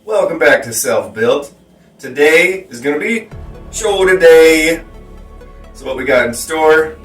Welcome back to Self-Built. Today is going to be shoulder day. So what we got in store,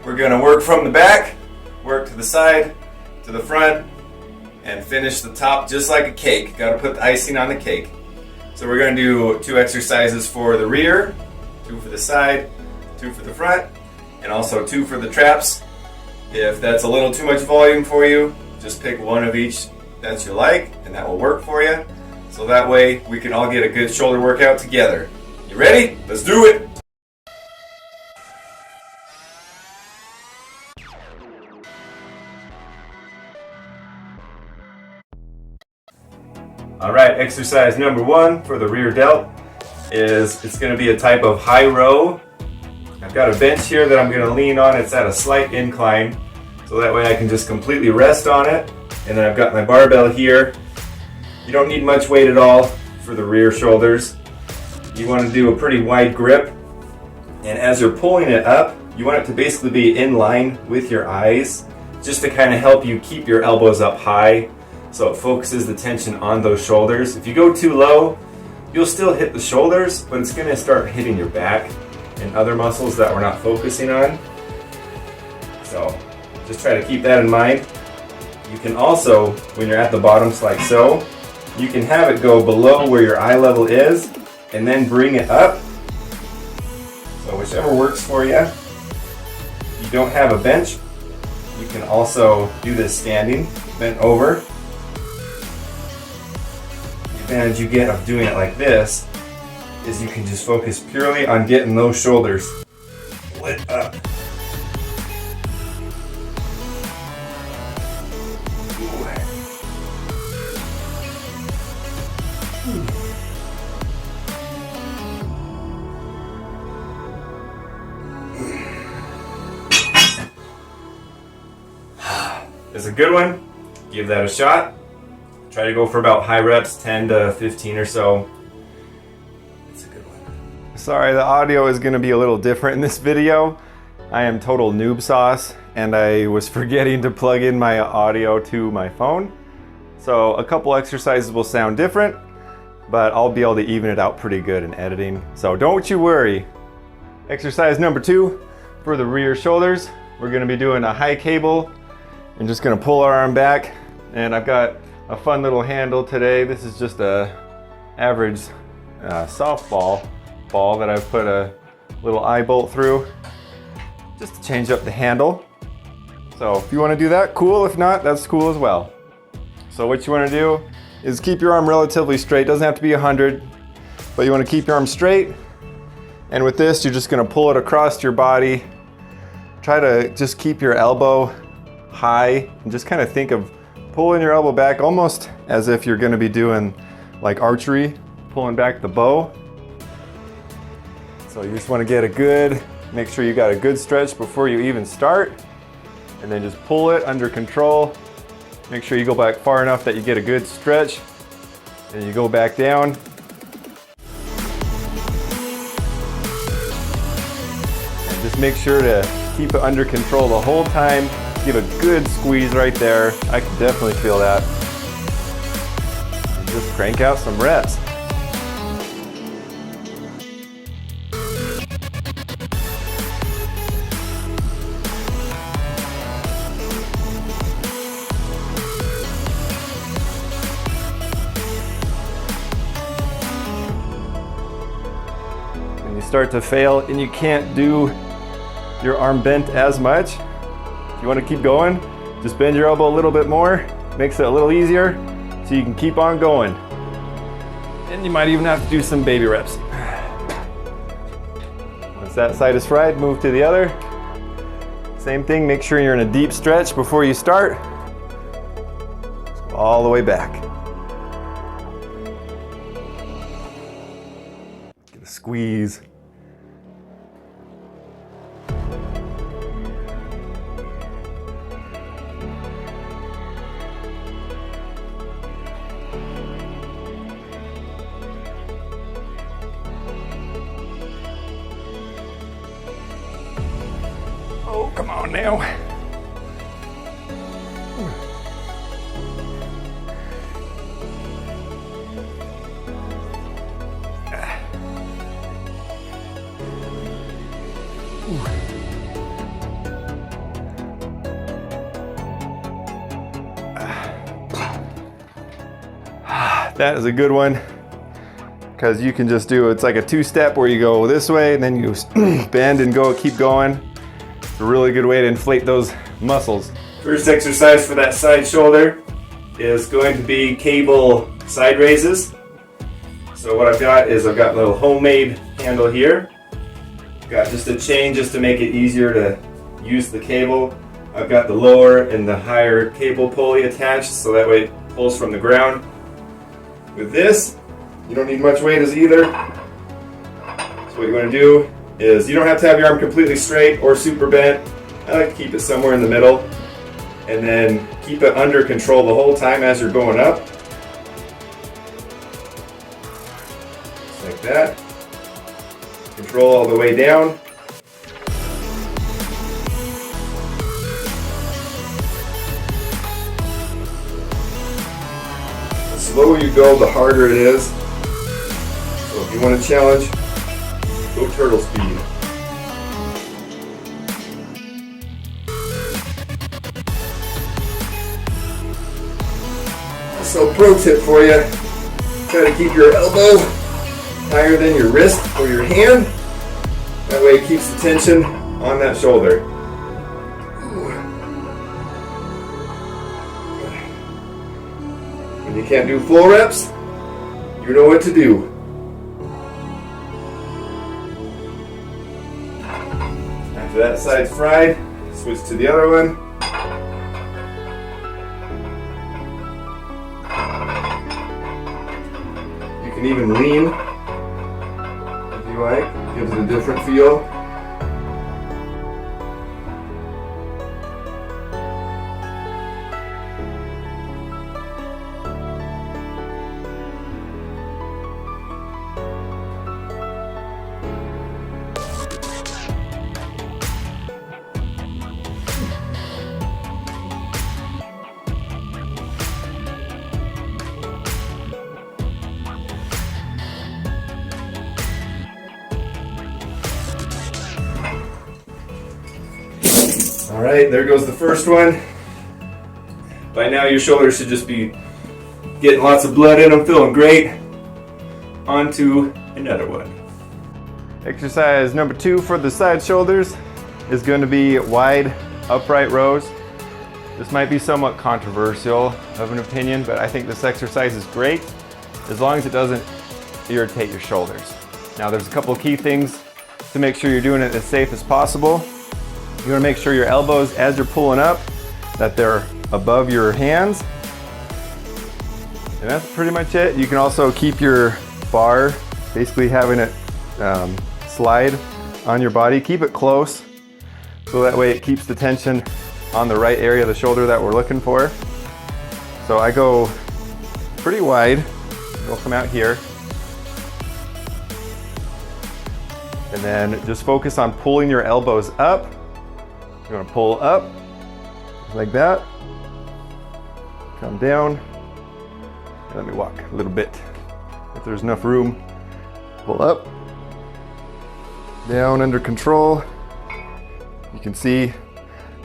we're going to work from the back, work to the side, to the front, and finish the top just like a cake. Got to put the icing on the cake. So we're going to do 2 exercises for the rear, 2 for the side, 2 for the front, and also 2 for the traps. If that's a little too much volume for you, just pick one of each that you like, and that will work for you. So that way we can all get a good shoulder workout together. You ready? Let's do it! Alright, exercise number 1 for the rear delt is it's going to be a type of high row. I've got a bench here that I'm going to lean on. It's at a slight incline, so that way I can just completely rest on it. And then I've got my barbell here. You don't need much weight at all for the rear shoulders. You want to do a pretty wide grip, and as you're pulling it up, you want it to basically be in line with your eyes, just to kind of help you keep your elbows up high so it focuses the tension on those shoulders. If you go too low, you'll still hit the shoulders, but it's going to start hitting your back and other muscles that we're not focusing on. So just try to keep that in mind. You can also, when you're at the bottom like so, you can have it go below where your eye level is and then bring it up. So whichever works for you. If you don't have a bench, you can also do this standing, bent over. The advantage you get of doing it like this is you can just focus purely on getting those shoulders lit up. It's a good one. Give that a shot. Try to go for about high reps, 10 to 15 or so. It's a good one. Sorry, the audio is going to be a little different in this video. I am total noob sauce, and I was forgetting to plug in my audio to my phone. So a couple exercises will sound different, but I'll be able to even it out pretty good in editing. So don't you worry. Exercise number 2 for the rear shoulders. We're going to be doing a high cable. I'm just going to pull our arm back, and I've got a fun little handle today. This is just a average softball ball that I've put a little eye bolt through just to change up the handle. So if you want to do that, cool. If not, that's cool as well. So what you want to do is keep your arm relatively straight. Doesn't have to be 100, but you want to keep your arm straight. And with this, you're just going to pull it across your body. Try to just keep your elbow high and just kind of think of pulling your elbow back almost as if you're going to be doing like archery, pulling back the bow. So you just want to get a good, make sure you got a good stretch before you even start, and then just pull it under control. Make sure you go back far enough that you get a good stretch, and you go back down. And just make sure to keep it under control the whole time. Give a good squeeze right there. I can definitely feel that. And just crank out some reps. When you start to fail and you can't do your arm bent as much, if you want to keep going, just bend your elbow a little bit more, makes it a little easier so you can keep on going. And you might even have to do some baby reps. Once that side is fried, move to the other. Same thing, make sure you're in a deep stretch before you start. Just go all the way back. Get a squeeze. Oh, come on now. That is a good one, because you can just do, it's like a two-step where you go this way and then you bend and go, keep going. It's a really good way to inflate those muscles. First exercise for that side shoulder is going to be cable side raises. So what I've got is I've got a little homemade handle here. Got just a chain just to make it easier to use the cable. I've got the lower and the higher cable pulley attached, so that way it pulls from the ground. With this, you don't need much weight as either. So what you want to do is, you don't have to have your arm completely straight or super bent. I like to keep it somewhere in the middle, and then keep it under control the whole time as you're going up. Just like that. Control all the way down. The slower you go, the harder it is. So if you want to challenge, go turtle speed. So pro tip for you, try to keep your elbow higher than your wrist or your hand. That way it keeps the tension on that shoulder. When you can't do full reps, you know what to do. After that side's fried, switch to the other one. You can even lean if you like. Gives it a different feel. All right, there goes the first one. By now your shoulders should just be getting lots of blood in them, feeling great. On to another one. Exercise number 2 for the side shoulders is going to be wide upright rows. This might be somewhat controversial of an opinion, but I think this exercise is great as long as it doesn't irritate your shoulders. Now there's a couple of key things to make sure you're doing it as safe as possible. You want to make sure your elbows, as you're pulling up, that they're above your hands. And that's pretty much it. You can also keep your bar, basically having it slide on your body. Keep it close, so that way it keeps the tension on the right area of the shoulder that we're looking for. So I go pretty wide. We'll come out here. And then just focus on pulling your elbows up. You're going to pull up like that. Come down. Let me walk a little bit if there's enough room. Pull up. Down under control. You can see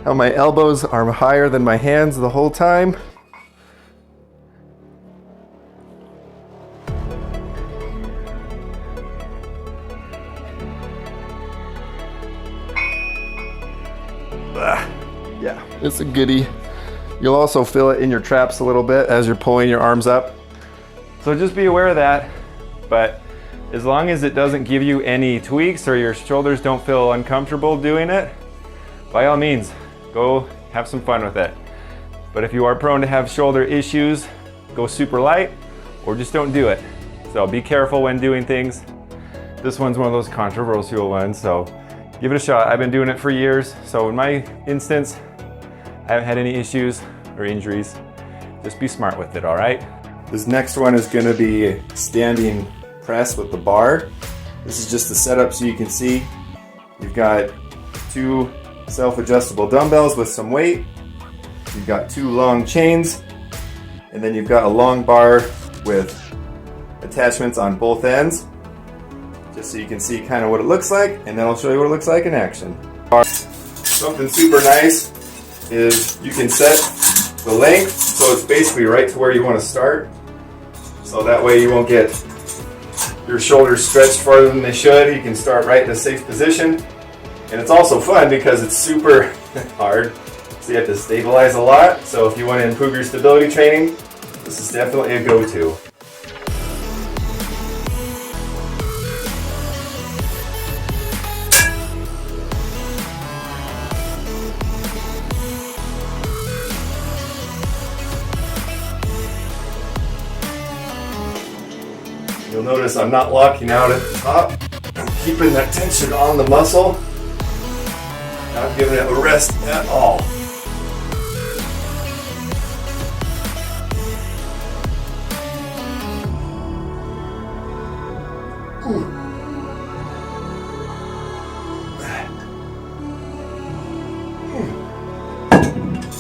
how my elbows are higher than my hands the whole time. Yeah, it's a goodie. You'll also feel it in your traps a little bit as you're pulling your arms up. So just be aware of that. But as long as it doesn't give you any tweaks or your shoulders don't feel uncomfortable doing it, by all means, go have some fun with it. But if you are prone to have shoulder issues, go super light or just don't do it. So be careful when doing things. This one's one of those controversial ones, so give it a shot. I've been doing it for years, so in my instance, I haven't had any issues or injuries. Just be smart with it, all right? This next one is gonna be standing press with the bar. This is just the setup so you can see. You've got 2 self-adjustable dumbbells with some weight. You've got 2 long chains, and then you've got a long bar with attachments on both ends, just so you can see kind of what it looks like, and then I'll show you what it looks like in action. Something super nice is you can set the length so it's basically right to where you want to start. So that way you won't get your shoulders stretched farther than they should. You can start right in a safe position. And it's also fun because it's super hard. So you have to stabilize a lot. So if you want to improve your stability training, this is definitely a go-to. You'll notice I'm not locking out at the top. I'm keeping that tension on the muscle, not giving it a rest at all.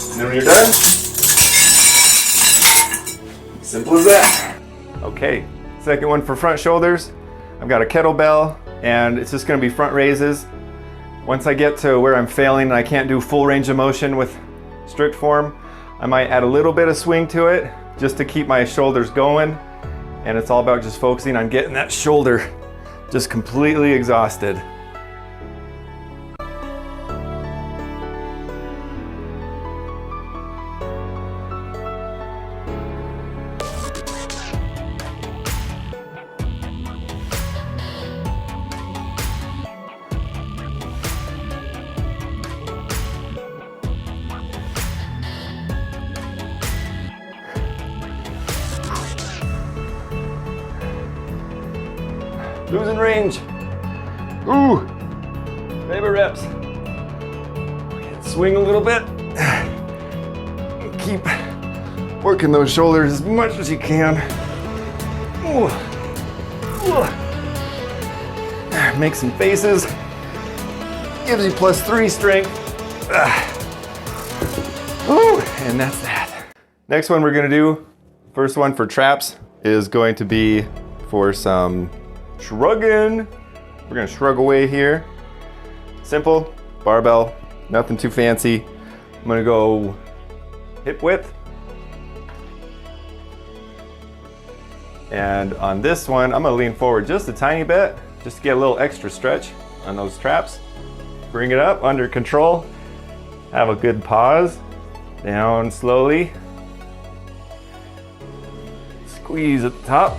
And then when you're done, simple as that. Okay. Second one for front shoulders, I've got a kettlebell and it's just going to be front raises. Once I get to where I'm failing and I can't do full range of motion with strict form, I might add a little bit of swing to it just to keep my shoulders going. And it's all about just focusing on getting that shoulder just completely exhausted. Losing range. Ooh, favorite reps. Swing a little bit. Keep working those shoulders as much as you can. Ooh. Ooh. Make some faces. Gives you +3 strength. Ooh, and that's that. Next one we're gonna do, first one for traps, is going to be for some shrugging. We're gonna shrug away here. Simple, barbell, nothing too fancy. I'm gonna go hip width. And on this one, I'm gonna lean forward just a tiny bit, just to get a little extra stretch on those traps. Bring it up under control. Have a good pause. Down slowly. Squeeze at the top.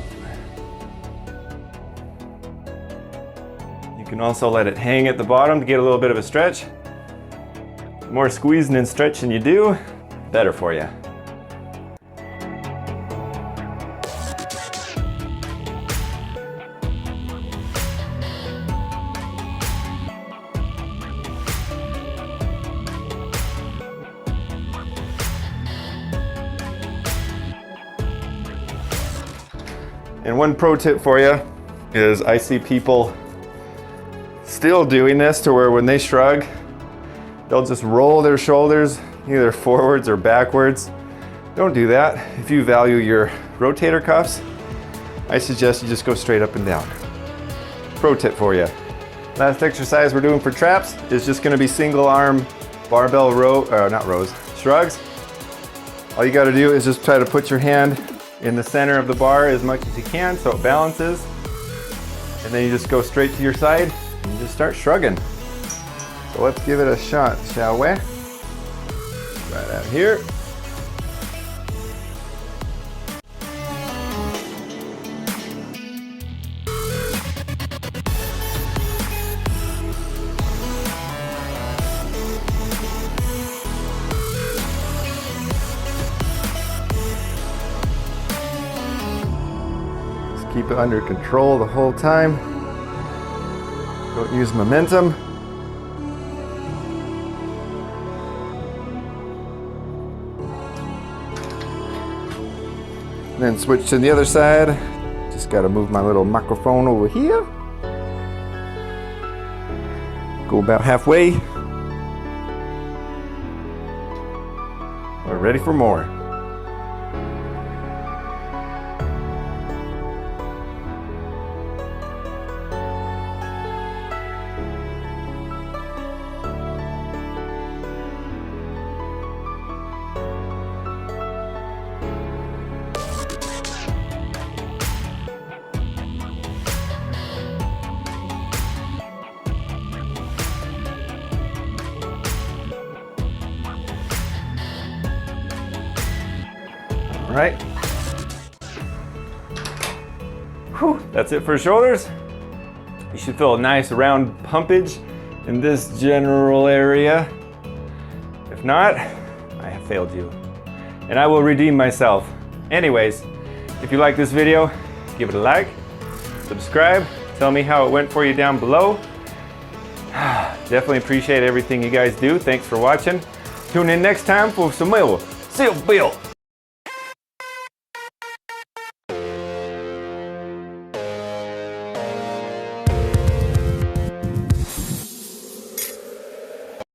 You can also let it hang at the bottom to get a little bit of a stretch. The more squeezing and stretching you do, better for you. And one pro tip for you is I see people still doing this to where when they shrug, they'll just roll their shoulders either forwards or backwards. Don't do that. If you value your rotator cuffs, I suggest you just go straight up and down. Pro tip for you. Last exercise we're doing for traps is just gonna be single arm barbell row, not rows, shrugs. All you gotta do is just try to put your hand in the center of the bar as much as you can so it balances. And then you just go straight to your side and just start shrugging. So let's give it a shot, shall we? Right out here. Keep it under control the whole time. Don't use momentum. And then switch to the other side. Just gotta move my little microphone over here. Go about halfway. We're ready for more. All right. Whew, that's it for shoulders. You should feel a nice round pumpage in this general area. If not, I have failed you. And I will redeem myself. Anyways, if you like this video, give it a like, subscribe, tell me how it went for you down below. Definitely appreciate everything you guys do. Thanks for watching. Tune in next time for some more self-built